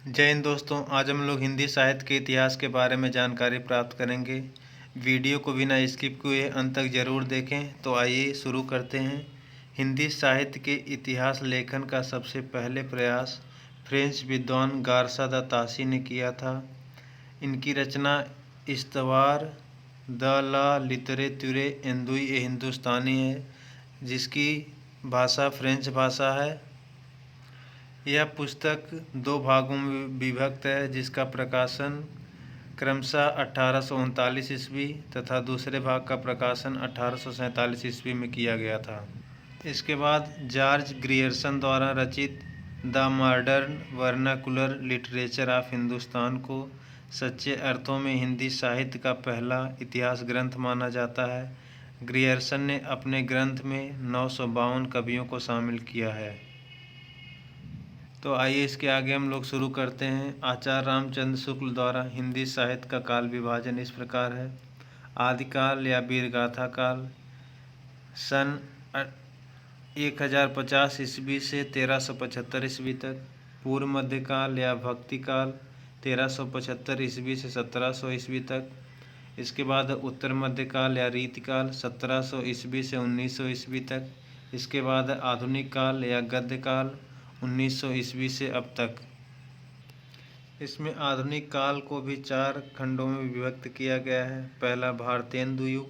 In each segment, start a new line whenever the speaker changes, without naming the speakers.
जय हिंद दोस्तों। आज हम लोग हिंदी साहित्य के इतिहास के बारे में जानकारी प्राप्त करेंगे। वीडियो को बिना स्किप किए अंत तक जरूर देखें। तो आइए शुरू करते हैं। हिंदी साहित्य के इतिहास लेखन का सबसे पहले प्रयास फ्रेंच विद्वान गारसा द तासी ने किया था। इनकी रचना इस्तवार द ला लिटरेतुरे एंदुई ए हिंदुस्तानी है, जिसकी भाषा फ्रेंच भाषा है। यह पुस्तक दो भागों में विभक्त है, जिसका प्रकाशन क्रमशः 1839 ईस्वी तथा दूसरे भाग का प्रकाशन 1847 ईस्वी में किया गया था। इसके बाद जॉर्ज ग्रियर्सन द्वारा रचित the modern vernacular literature of Hindustan को सच्चे अर्थों में हिंदी साहित्य का पहला इतिहास ग्रंथ माना जाता है। ग्रियर्सन ने अपने ग्रंथ में 952 कवियों को शामिल किया है। तो आइए इसके आगे हम लोग शुरू करते हैं। आचार्य रामचंद्र शुक्ल द्वारा हिंदी साहित्य का काल विभाजन इस प्रकार है। आदिकाल या वीरगाथा काल सन 1050 ईस्वी से 1375 ईस्वी तक। पूर्व मध्यकाल या भक्ति काल 1375 ईस्वी से 1700 ईस्वी तक। इसके बाद उत्तर मध्यकाल या रीतिकाल 1700 ईस्वी से 1900 ईस्वी तक। इसके बाद आधुनिक काल या गद्य काल 1900 ईस्वी से अब तक। इसमें आधुनिक काल को भी 4 खंडों में विभक्त किया गया है। पहला भारतेंदु युग,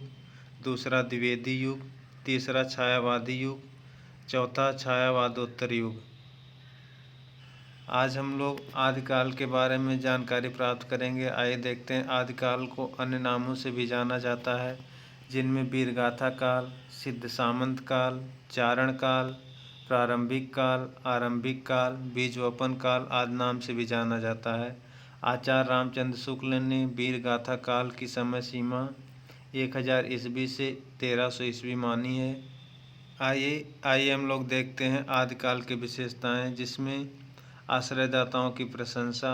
दूसरा द्विवेदी युग, तीसरा छायावादी युग, चौथा छायावादोत्तर युग। आज हम लोग आदिकाल के बारे में जानकारी प्राप्त करेंगे। आइए देखते हैं। आदिकाल को अन्य नामों से भी जाना जाता है, जिनमें वीरगाथा काल, सिद्ध सामंत काल, चारण काल, प्रारंभिक काल, आरंभिक काल, बीजवपन काल आदि नाम से भी जाना जाता है। आचार्य रामचंद्र शुक्ल ने वीरगाथा काल की समय सीमा 1000 ईस्वी से 1300 ईस्वी मानी है। आइए हम लोग देखते हैं आदिकाल की विशेषताएं, जिसमें आश्रयदाताओं की प्रशंसा,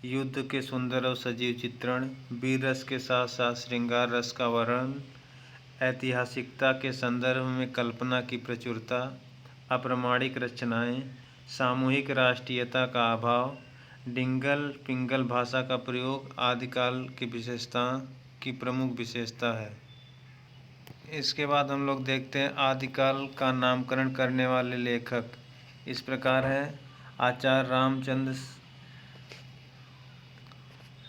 युद्ध के सुंदर और सजीव चित्रण, वीर रस के साथ साथ श्रृंगार रस का वर्णन, ऐतिहासिकता के संदर्भ में कल्पना की प्रचुरता, अप्रामाणिक रचनाएं, सामूहिक राष्ट्रीयता का अभाव, डिंगल पिंगल भाषा का प्रयोग आदिकाल की विशेषता की प्रमुख विशेषता है। इसके बाद हम लोग देखते हैं आदिकाल का नामकरण करने वाले लेखक इस प्रकार है। आचार्य रामचंद्र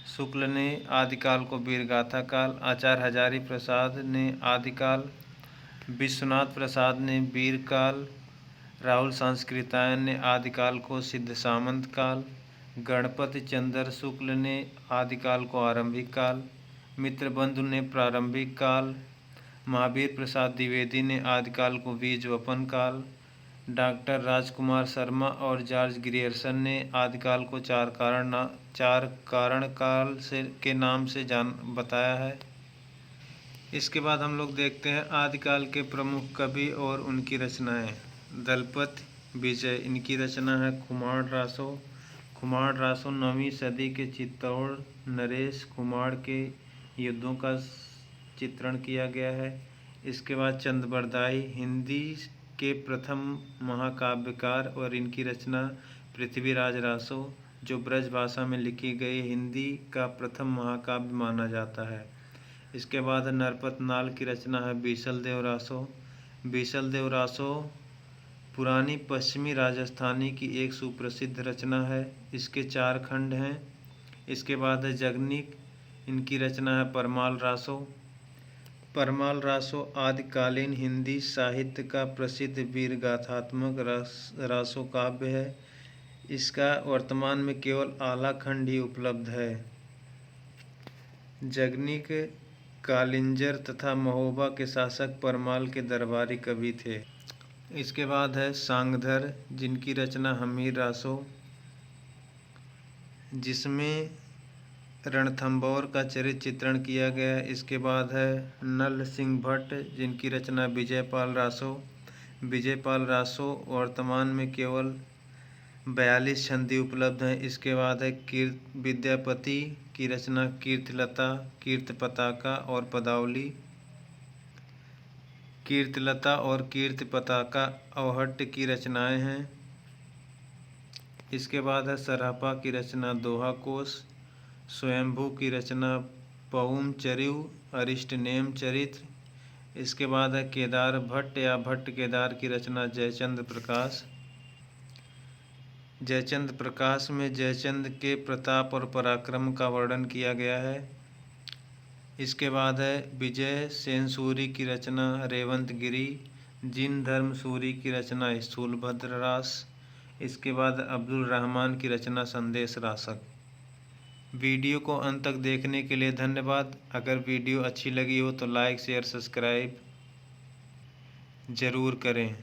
शुक्ल ने आदिकाल को वीरगाथा काल, आचार्य हजारी प्रसाद ने आदिकाल, विश्वनाथ प्रसाद ने वीर काल, राहुल संस्कृतायन ने आदिकाल को सिद्ध सामंत काल, गणपति चंद्र शुक्ल ने आदिकाल को आरंभिक काल, मित्रबंधु ने प्रारंभिक काल, महावीर प्रसाद द्विवेदी ने आदिकाल को बीजवपन काल, डॉक्टर राजकुमार शर्मा और जॉर्ज ग्रियर्सन ने आदिकाल को चार कारण काल से के नाम से बताया है। इसके बाद हम लोग देखते हैं आदिकाल के प्रमुख कवि और उनकी रचनाएं। दलपति विजय, इनकी रचना है खुमार रासो। खुमार रासो 9वीं सदी के चित्तौड़ नरेश खुमार के युद्धों का चित्रण किया गया है। इसके बाद चंद्रबरदाई हिंदी के प्रथम महाकाव्यकार और इनकी रचना पृथ्वीराज रासो, जो ब्रज भाषा में लिखी गई हिंदी का प्रथम महाकाव्य माना जाता है। इसके बाद नरपत नाल की रचना है बीसल देव रासो। बीसल देव रासो पुरानी पश्चिमी राजस्थानी की एक सुप्रसिद्ध रचना है। इसके 4 खंड हैं। इसके बाद है जगनीक, इनकी रचना है परमाल रासो। परमाल रासो आदिकालीन हिंदी साहित्य का प्रसिद्ध वीरगाथात्मक रासो काव्य है। इसका वर्तमान में केवल आला खंड ही उपलब्ध है। जगनीक कालिंजर तथा महोबा के शासक परमाल के दरबारी कवि थे। इसके बाद है सांगधर, जिनकी रचना हमीर रासो, जिसमें रणथंभौर का चरित्र चित्रण किया गया है। इसके बाद है नल सिंह भट्ट, जिनकी रचना विजयपाल रासो। विजयपाल रासो वर्तमान में केवल 42 संधि उपलब्ध हैं। इसके बाद है विद्यापति की रचना कीर्तिलता, कीर्तिपताका और पदावली। कीर्तिलता और कीर्तिपताका अवहट्ट की रचनाएं हैं। इसके बाद है सरापा की रचना दोहा कोश, स्वयंभू की रचना पउम चरिऊ अरिष्टनेम चरित्र। इसके बाद है केदार भट्ट या भट्ट केदार की रचना जयचंद्र प्रकाश। जयचंद्र प्रकाश में जयचंद्र के प्रताप और पराक्रम का वर्णन किया गया है। इसके बाद है विजय सेन सूरी की रचना रेवंत गिरी, जिन धर्म सूरी की रचना स्थूलभद्र रास। इसके बाद अब्दुल रहमान की रचना संदेश रासक। वीडियो को अंत तक देखने के लिए धन्यवाद। अगर वीडियो अच्छी लगी हो तो लाइक शेयर सब्सक्राइब ज़रूर करें।